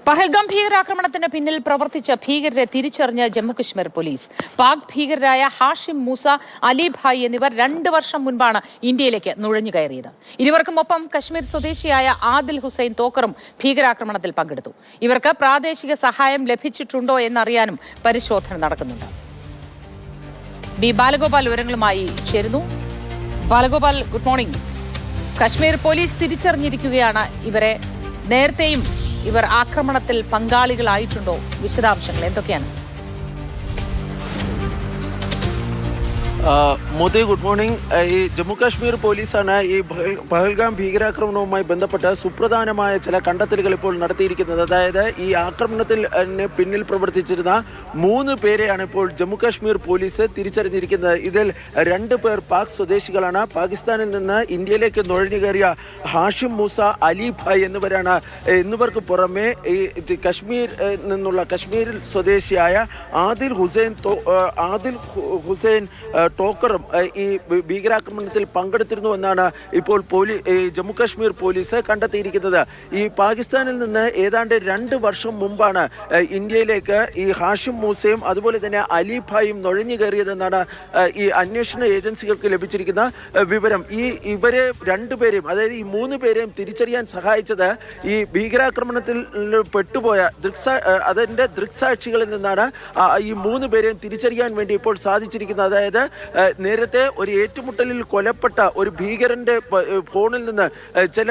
പഹൽഗാം ഭീകരാക്രമണത്തിന് പിന്നിൽ പ്രവർത്തിച്ച ഭീകരരെ തിരിച്ചറിഞ്ഞ ജമ്മുകശ്മീർ പോലീസ്. പാക് ഭീകരരായ ഹാഷിം മൂസ, അലി ഭായ് എന്നിവർ 2 വർഷം മുൻപാണ് ഇന്ത്യയിലേക്ക് നുഴഞ്ഞുകയറിയത്. ഇരുവർക്കുമൊപ്പം കശ്മീർ സ്വദേശിയായ ആദിൽ ഹുസൈൻ തോക്കറും ഭീകരാക്രമണത്തിൽ പങ്കെടുത്തു. ഇവർക്ക് പ്രാദേശിക സഹായം ലഭിച്ചിട്ടുണ്ടോ എന്നറിയാനും പരിശോധന നടക്കുന്നുണ്ട്. ബി ബാലഗോപാൽ വിവരങ്ങളുമായി ചേരുന്നു. Balagopal, good morning. Kashmir police തിരിച്ചറിഞ്ഞിരിക്കുകയാണ് ഇവരെ. നേരത്തെയും ഇവർ ആക്രമണത്തിൽ പങ്കാളികളായിട്ടുണ്ടോ? വിശദാംശങ്ങൾ എന്തൊക്കെയാണ്? Modi, good morning. ഈ ജമ്മു കാശ്മീർ പോലീസാണ് ഈ പഹൽഗാം ഭീകരാക്രമണവുമായി ബന്ധപ്പെട്ട സുപ്രധാനമായ ചില കണ്ടെത്തലുകൾ ഇപ്പോൾ നടത്തിയിരിക്കുന്നത്. അതായത് ഈ ആക്രമണത്തിൽ പിന്നിൽ പ്രവർത്തിച്ചിരുന്ന 3 പേരെയാണ് ഇപ്പോൾ ജമ്മു കാശ്മീർ പോലീസ് തിരിച്ചറിഞ്ഞിരിക്കുന്നത്. ഇതിൽ 2 പേർ പാക് സ്വദേശികളാണ്. പാകിസ്ഥാനിൽ നിന്ന് ഇന്ത്യയിലേക്ക് നുഴഞ്ഞു കയറിയ ഹാഷിം മൂസ, അലി ഭായ് എന്നിവർക്ക് പുറമെ ഈ കശ്മീരിൽ സ്വദേശിയായ ആദിൽ ഹുസൈൻ ടോക്കറും ഈ ഭീകരാക്രമണത്തിൽ പങ്കെടുത്തിരുന്നു എന്നാണ് ഇപ്പോൾ ജമ്മു കാശ്മീർ പോലീസ് കണ്ടെത്തിയിരിക്കുന്നത്. ഈ പാകിസ്ഥാനിൽ നിന്ന് ഏതാണ്ട് 2 വർഷം മുമ്പാണ് ഇന്ത്യയിലേക്ക് ഈ ഹാഷിം മൂസയും അതുപോലെ തന്നെ അലി ഭായും നുഴഞ്ഞു കയറിയതെന്നാണ് ഈ അന്വേഷണ ഏജൻസികൾക്ക് ലഭിച്ചിരിക്കുന്ന വിവരം. ഇവരെ 2 പേരെയും, അതായത് ഈ 3 പേരെയും തിരിച്ചറിയാൻ സഹായിച്ചത് ഈ ഭീകരാക്രമണത്തിൽ പെട്ടുപോയ അതിൻ്റെ ദൃക്സാക്ഷികളിൽ നിന്നാണ് ഈ 3 പേരെയും തിരിച്ചറിയാൻ വേണ്ടി ഇപ്പോൾ സാധിച്ചിരിക്കുന്നത്. അതായത് നേരത്തെ ഒരു ഏറ്റുമുട്ടലിൽ കൊലപ്പെട്ട ഒരു ഭീകരന്റെ ഫോണിൽ നിന്ന് ചില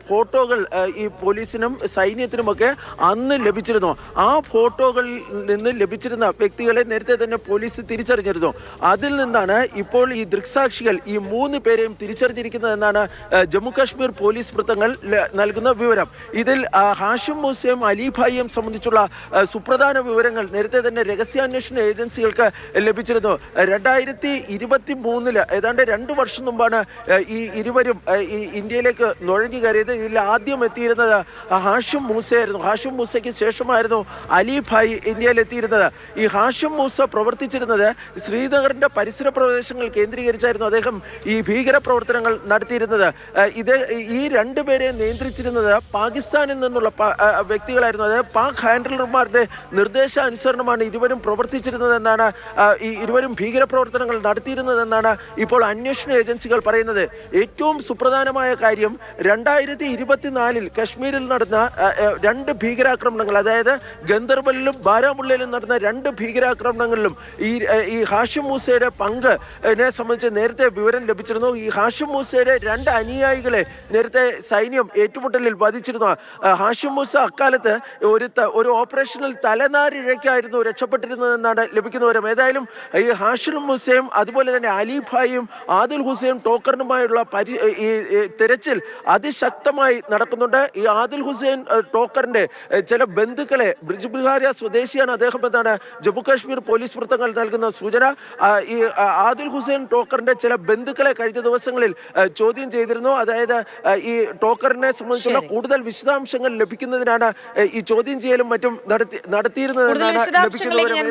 ഫോട്ടോകൾ ഈ പോലീസിനും സൈന്യത്തിനുമൊക്കെ അന്ന് ലഭിച്ചിരുന്നു. ആ ഫോട്ടോകളിൽ നിന്ന് ലഭിച്ചിരുന്ന വ്യക്തികളെ നേരത്തെ തന്നെ പോലീസ് തിരിച്ചറിഞ്ഞിരുന്നു. അതിൽ നിന്നാണ് ഇപ്പോൾ ഈ ദൃക്സാക്ഷികൾ ഈ 3 പേരെയും തിരിച്ചറിഞ്ഞിരിക്കുന്നതെന്നാണ് ജമ്മു കാശ്മീർ പോലീസ് വൃത്തങ്ങൾ നൽകുന്ന വിവരം. ഇതിൽ ഹാഷിം മൂസയും അലി ഭായിയും സംബന്ധിച്ചുള്ള സുപ്രധാന വിവരങ്ങൾ നേരത്തെ തന്നെ രഹസ്യാന്വേഷണ ഏജൻസികൾക്ക് ലഭിച്ചിരുന്നു. 2023 ഏതാണ്ട് 2 വർഷം മുമ്പാണ് ഈ ഇരുവരും ഈ ഇന്ത്യയിലേക്ക് നുഴഞ്ഞു കയറിയത്. ഇതിൽ ആദ്യം എത്തിയിരുന്നത് ഹാഷിം മൂസയായിരുന്നു. ഹാഷിം മൂസയ്ക്ക് ശേഷമായിരുന്നു അലി ഭായ് ഇന്ത്യയിൽ എത്തിയിരുന്നത്. ഈ ഹാഷിം മൂസ പ്രവർത്തിച്ചിരുന്നത് ശ്രീനഗറിന്റെ പരിസര പ്രദേശങ്ങൾ കേന്ദ്രീകരിച്ചായിരുന്നു അദ്ദേഹം ഈ ഭീകര പ്രവർത്തനങ്ങൾ നടത്തിയിരുന്നത്. ഈ 2 പേരെ നിയന്ത്രിച്ചിരുന്നത് പാകിസ്ഥാനിൽ നിന്നുള്ള വ്യക്തികളായിരുന്നു. അതായത് പാക് ഹാൻഡിലർമാരുടെ നിർദ്ദേശാനുസരണമാണ് ഇരുവരും പ്രവർത്തിച്ചിരുന്നതെന്നാണ് ഈ ഇരുവരും ഭീകരപ്രവർത്തനങ്ങൾ നടത്തിയിരുന്നതെന്നാണ് ഇപ്പോൾ അന്വേഷണ ഏജൻസികൾ പറയുന്നത്. ഏറ്റവും സുപ്രധാനമായ കാര്യം 2024 കശ്മീരിൽ നടന്ന 2 ഭീകരാക്രമണങ്ങൾ, അതായത് ഗന്ദർബലിലും ബാരാമുള്ളയിലും നടന്ന 2 ഭീകരാക്രമണങ്ങളിലും ഈ ഹാഷിം മൂസയുടെ പങ്കിനെ സംബന്ധിച്ച് നേരത്തെ വിവരം ലഭിച്ചിരുന്നു. ഈ ഹാഷിം മൂസയുടെ 2 അനുയായികളെ നേരത്തെ സൈന്യം ഏറ്റുമുട്ടലിൽ വധിച്ചിരുന്നു. ഹാഷിം മൂസ അക്കാലത്ത് ഒരു ഓപ്പറേഷനിൽ തലനാരിഴയ്ക്കായിരുന്നു രക്ഷപ്പെട്ടിരുന്നതെന്നാണ് ലഭിക്കുന്ന വിവരം. ഏതായാലും ഈ ഹാഷിം മൂസയും അതുപോലെ തന്നെ അലി ഭായും ആദിൽ ഹുസൈൻ ടോക്കറിനുമായുള്ള ഈ തെരച്ചിൽ അതിശക്തമായി നടക്കുന്നുണ്ട്. ഈ ആദിൽ ഹുസൈൻ ടോക്കറിന്റെ ചില ബന്ധുക്കളെ, ബ്രിജ്ബിഹാരിയ സ്വദേശിയാണ് അദ്ദേഹം എന്നാണ് ജമ്മു കാശ്മീർ പോലീസ് വൃത്തങ്ങൾ നൽകുന്ന സൂചന. ഈ ആദിൽ ഹുസൈൻ ടോക്കറിന്റെ ചില ബന്ധുക്കളെ കഴിഞ്ഞ ദിവസങ്ങളിൽ ചോദ്യം ചെയ്തിരുന്നു. അതായത് ഈ ടോക്കറിനെ സംബന്ധിച്ചുള്ള കൂടുതൽ വിശദാംശങ്ങൾ ലഭിക്കുന്നതിനാണ് ഈ ചോദ്യം ചെയ്യലും മറ്റും നടത്തിയിരുന്നതെന്നാണ് ലഭിക്കുന്ന വിവരം.